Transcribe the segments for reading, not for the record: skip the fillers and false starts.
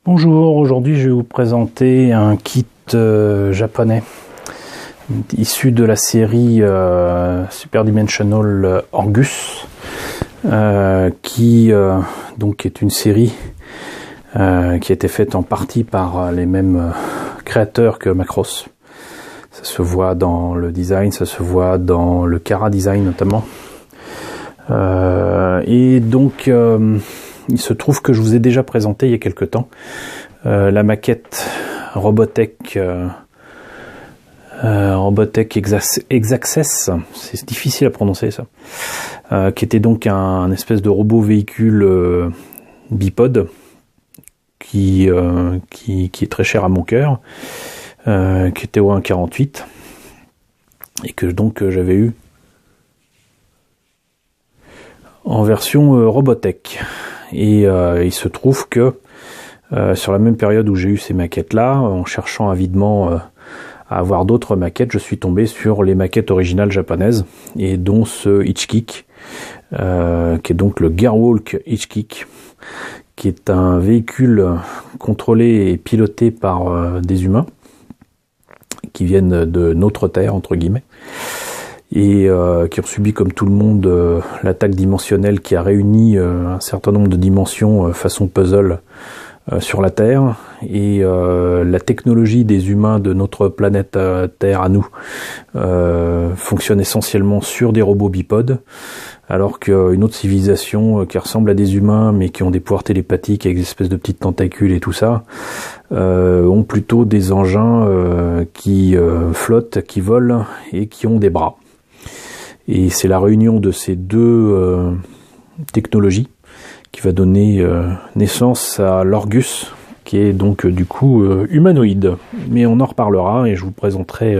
Bonjour, aujourd'hui je vais vous présenter un kit japonais issu de la série Super Dimensional Orgus qui donc est une série qui a été faite en partie par les mêmes créateurs que Macross. Ça se voit dans le design, ça se voit dans le Kara design notamment. Et donc il se trouve que je vous ai déjà présenté il y a quelque temps la maquette Robotech Exacess, c'est difficile à prononcer ça, qui était donc un espèce de robot véhicule bipode qui est très cher à mon cœur, qui était au 1,48 et que donc j'avais eu en version Robotech. Et il se trouve que sur la même période où j'ai eu ces maquettes-là, en cherchant avidement à avoir d'autres maquettes, je suis tombé sur les maquettes originales japonaises, et dont ce Hitchkick, qui est donc le Gearwalk Hitchkick, qui est un véhicule contrôlé et piloté par des humains, qui viennent de notre Terre, entre guillemets, et qui ont subi comme tout le monde l'attaque dimensionnelle qui a réuni un certain nombre de dimensions façon puzzle sur la Terre, et la technologie des humains de notre planète Terre à nous fonctionne essentiellement sur des robots bipodes, alors qu'une autre civilisation qui ressemble à des humains mais qui ont des pouvoirs télépathiques avec des espèces de petites tentacules et tout ça ont plutôt des engins qui flottent, qui volent et qui ont des bras. Et c'est la réunion de ces deux technologies qui va donner naissance à l'Orgus, qui est donc du coup humanoïde. Mais on en reparlera et je vous présenterai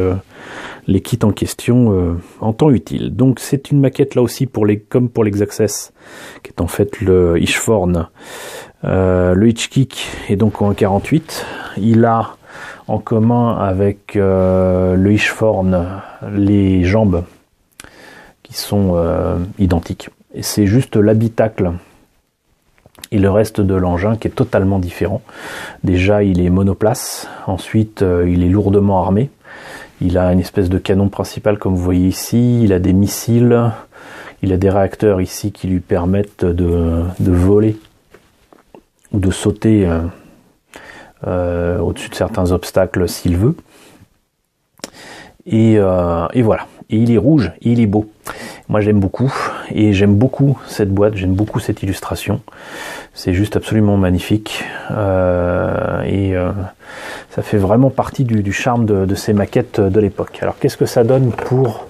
les kits en question en temps utile. Donc c'est une maquette là aussi comme pour l'Exaccess, qui est en fait le Hirschhorn. Le Hitchkick est donc au 1,48. Il a en commun avec le Hirschhorn les jambes qui sont identiques. Et c'est juste l'habitacle et le reste de l'engin qui est totalement différent. Déjà, il est monoplace. Ensuite, il est lourdement armé. Il a une espèce de canon principal, comme vous voyez ici. Il a des missiles. Il a des réacteurs ici qui lui permettent de voler ou de sauter au-dessus de certains obstacles s'il veut. Et voilà. Et il est rouge, et il est beau. Moi j'aime beaucoup, et j'aime beaucoup cette boîte, j'aime beaucoup cette illustration. C'est juste absolument magnifique. Ça fait vraiment partie du charme de ces maquettes de l'époque. Alors qu'est-ce que ça donne pour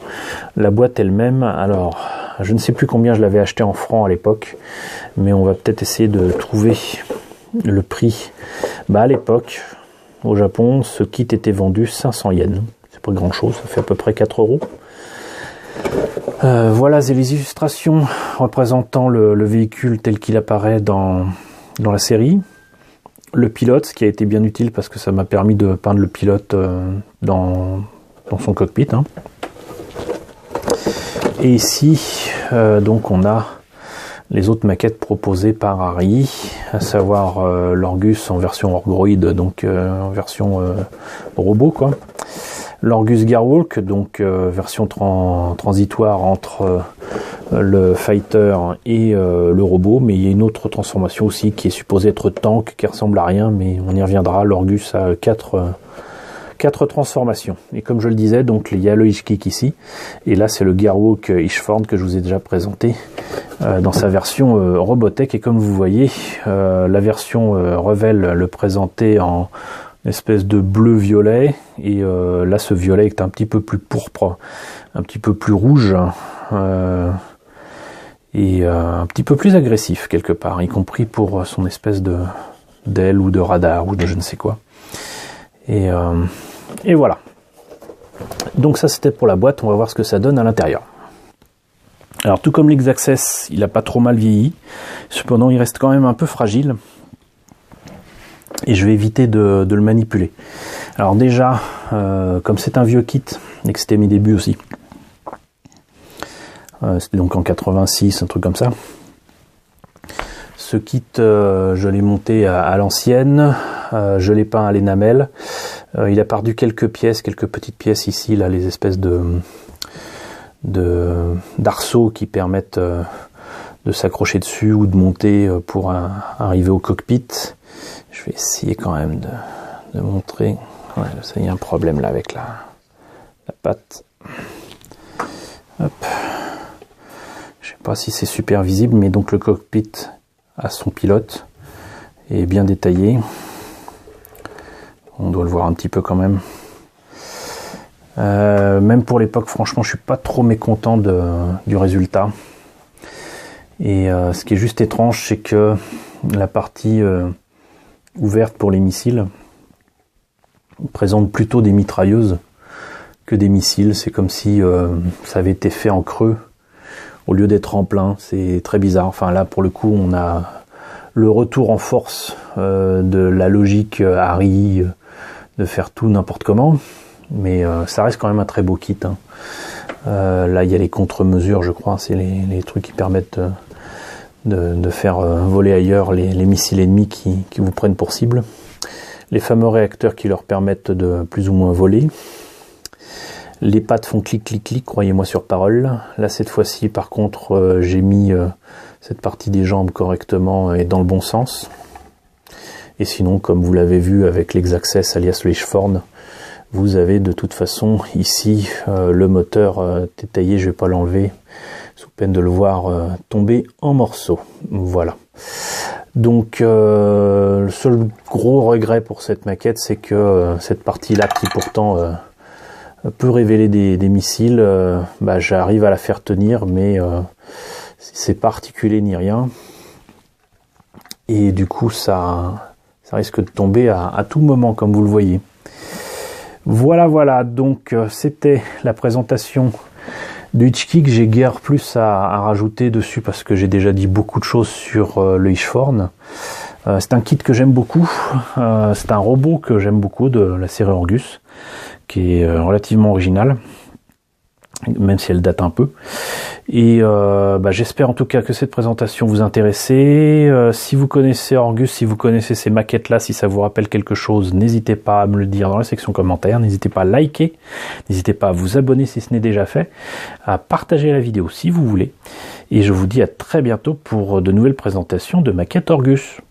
la boîte elle-même? Alors, je ne sais plus combien je l'avais acheté en francs à l'époque, mais on va peut-être essayer de trouver le prix. À l'époque, au Japon, ce kit était vendu 500 yens. C'est pas grand chose, ça fait à peu près 4 euros. Voilà, c'est les illustrations représentant le véhicule tel qu'il apparaît dans la série. Le pilote, ce qui a été bien utile parce que ça m'a permis de peindre le pilote dans son cockpit. Et ici, donc on a les autres maquettes proposées par Arri, à savoir l'Orgus en version Orgroid, donc en version robot quoi. L'Orgus Gearwalk, donc version transitoire entre le fighter et le robot, mais il y a une autre transformation aussi qui est supposée être tank, qui ressemble à rien, mais on y reviendra. L'Orgus a quatre transformations. Et comme je le disais, donc il y a le Hitchkick ici, et là c'est le Gearwalk Hirschhorn que je vous ai déjà présenté dans sa version Robotech. Et comme vous voyez, la version Revell le présentait en espèce de bleu-violet, et là ce violet est un petit peu plus pourpre, un petit peu plus rouge, et un petit peu plus agressif quelque part, y compris pour son espèce d'aile ou de radar ou de je ne sais quoi. Et voilà. Donc ça c'était pour la boîte, on va voir ce que ça donne à l'intérieur. Alors tout comme l'Exaccess, il n'a pas trop mal vieilli, cependant il reste quand même un peu fragile. Et je vais éviter de le manipuler. Alors déjà, comme c'est un vieux kit, et que c'était mes débuts aussi, c'était donc en 86, un truc comme ça, Ce kit, je l'ai monté à l'ancienne, je l'ai peint à l'énamel. Il a perdu quelques petites pièces ici, là, les espèces d'arceaux qui permettent de s'accrocher dessus ou de monter pour arriver au cockpit. Je vais essayer quand même de montrer. Ouais, ça y a un problème là avec la patte. Hop. Je sais pas si c'est super visible, mais donc le cockpit a son pilote et bien détaillé. On doit le voir un petit peu quand même. Même pour l'époque, franchement, je suis pas trop mécontent du résultat. Et ce qui est juste étrange, c'est que la partie ouverte pour les missiles présente plutôt des mitrailleuses que des missiles. C'est comme si ça avait été fait en creux au lieu d'être en plein. C'est très bizarre. Enfin là, pour le coup, on a le retour en force de la logique Harry de faire tout n'importe comment. Mais ça reste quand même un très beau kit. Hein. Là, il y a les contre-mesures, je crois. C'est les trucs qui permettent de faire voler ailleurs les missiles ennemis qui vous prennent pour cible. Les fameux réacteurs qui leur permettent de plus ou moins voler. Les pattes font clic, clic, clic, croyez-moi sur parole. Là, cette fois-ci, par contre, j'ai mis cette partie des jambes correctement et dans le bon sens. Et sinon, comme vous l'avez vu avec l'X-Access, alias le Hirschhorn, vous avez de toute façon ici le moteur détaillé, je ne vais pas l'enlever, sous peine de le voir tomber en morceaux. Voilà. Donc le seul gros regret pour cette maquette, c'est que cette partie-là qui pourtant peut révéler des missiles, j'arrive à la faire tenir, mais c'est pas articulé ni rien. Et du coup ça risque de tomber à tout moment, comme vous le voyez. Voilà, donc c'était la présentation du Hitchkick. J'ai guère plus à rajouter dessus parce que j'ai déjà dit beaucoup de choses sur le Hirschhorn. C'est un kit que j'aime beaucoup, c'est un robot que j'aime beaucoup de la série Orgus, qui est relativement original, même si elle date un peu. Et j'espère en tout cas que cette présentation vous intéressait. Si vous connaissez Orgus, si vous connaissez ces maquettes là, si ça vous rappelle quelque chose, n'hésitez pas à me le dire dans la section commentaires, n'hésitez pas à liker, n'hésitez pas à vous abonner si ce n'est déjà fait, à partager la vidéo si vous voulez, et je vous dis à très bientôt pour de nouvelles présentations de maquettes Orgus.